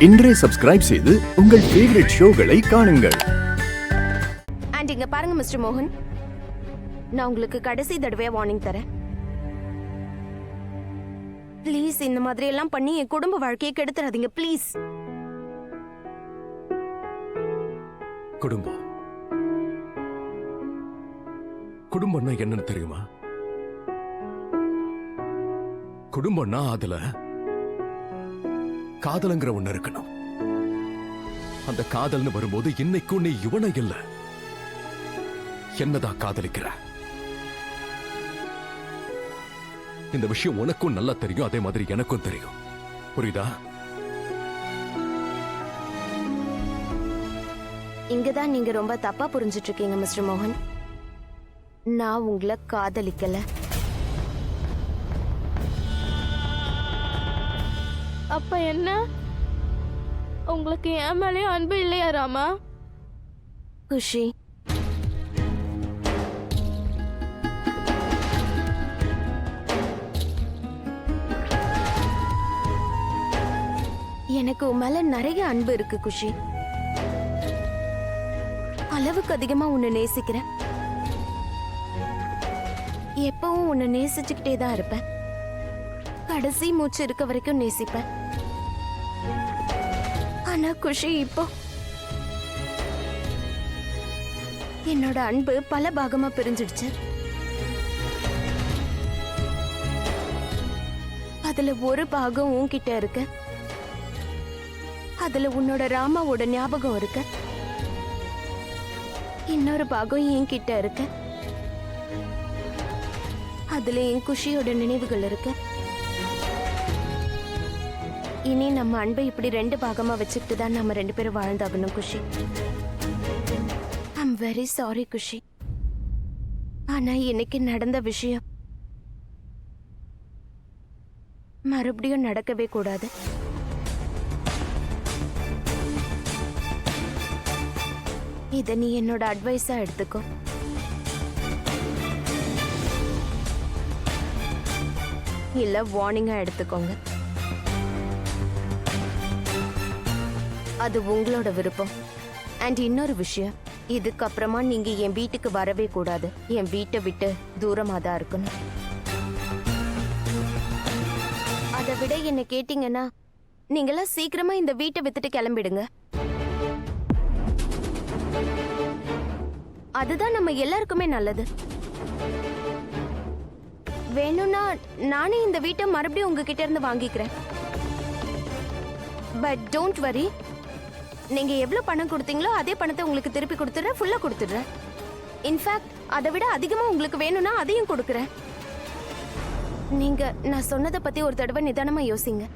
இன்றே சப்ஸ்கிரைப் செய்து உங்கள் ஃபேவரட் ஷோகளை காணுங்கள். அண்ட் இங்க பாருங்க மிஸ்டர் மோகன், நான் உங்களுக்கு கடைசி தடவையா வார்னிங் தரேன். ப்ளீஸ் இந்த மாதிரி எல்லாம் பண்ணி என் குடும்ப வாழ்க்கையை கெடுத்துறாதீங்க ப்ளீஸ். குடும்பம்னா என்னன்னு தெரியுமா? குடும்பம்னா அதுல காதலுங்கிற ஒண்ணு இருக்கணும். அந்த காதல்னு வரும்போது இன்னைக்கும் நீ இவனை இல்ல என்னதான் காதலிக்கிற. இந்த விஷயம் உனக்கும் நல்லா தெரியும், அதே மாதிரி எனக்கும் தெரியும். புரியுதா? இங்கதான் நீங்க ரொம்ப தப்பா புரிஞ்சிட்டு இருக்கீங்க மிஸ்டர் மோகன். நான் உங்களை காதலிக்கல. அப்ப என்ன, உங்களுக்கு என் மேலேயும் அன்பு இல்லையா ராமா? குஷி, எனக்கு உன் மேல நிறைய அன்பு இருக்கு குஷி. அளவுக்கு அதிகமா உன்னை நேசிக்கிறேன். எப்பவும் உன்னை நேசிச்சுக்கிட்டே தான் இருப்பேன். கடைசி மூச்சு இருக்க வரைக்கும் நேசிப்பேன். ஆனா குஷி, இப்போ என்னோட அன்பு பல பாகமா பிரிஞ்சிடுச்சு. அதுல ஒரு பாகம் உன்கிட்ட இருக்கு, அதுல உன்னோட ராமாவோட ஞாபகம் இருக்கு. இன்னொரு பாகம் என்கிட்ட இருக்கு, அதுல என் குஷியோட நினைவுகள் இருக்கு. இனி நம்ம அன்பை இப்படி ரெண்டு பாகமா வச்சுக்கிட்டு தான் நம்ம ரெண்டு பேரும் வாழ்ந்தாகணும் குஷி. ஐம் வெரி சாரி குஷி. ஆனா இன்னைக்கு நடந்த விஷயம் மறுபடியும் நடக்கவே கூடாது. இத நீ என்னோட அட்வைஸா எடுத்துக்கோ. இல்ல வார்னிங்கா எடுத்துக்கோங்க. அது உங்களோட விருப்பம். அண்ட் இன்னொரு விஷயம், இதுக்கப்புறமா நீங்க என் வீட்டுக்கு வரவே கூடாது. என் வீட்டை விட்டு தூரமா தான் இருக்கணும். அதை விட என்ன கேட்டீங்கன்னா, நீங்களாம் சீக்கிரமா இந்த வீட்டை வித்துட்டு கிளம்பிடுங்க. அதுதான் நம்ம எல்லாருக்குமே நல்லது. வேணும்னா நானே இந்த வீட்டை மறுபடியும் உங்ககிட்ட இருந்து வாங்கிக்கிறேன். பட் டோன்ட் வரி, நீங்க எவ்வளவு பணம் கொடுத்தீங்களோ அதே பணத்தை உங்களுக்கு திருப்பி கொடுத்துடுறேன், ஃபுல்லா கொடுத்துடுறேன். இன்ஃபேக்ட் அதை விட அதிகமா உங்களுக்கு வேணும்னா அதையும் கொடுக்குறேன். நீங்க நான் சொன்னதை பத்தி ஒரு தடவை நிதானமா யோசிங்க.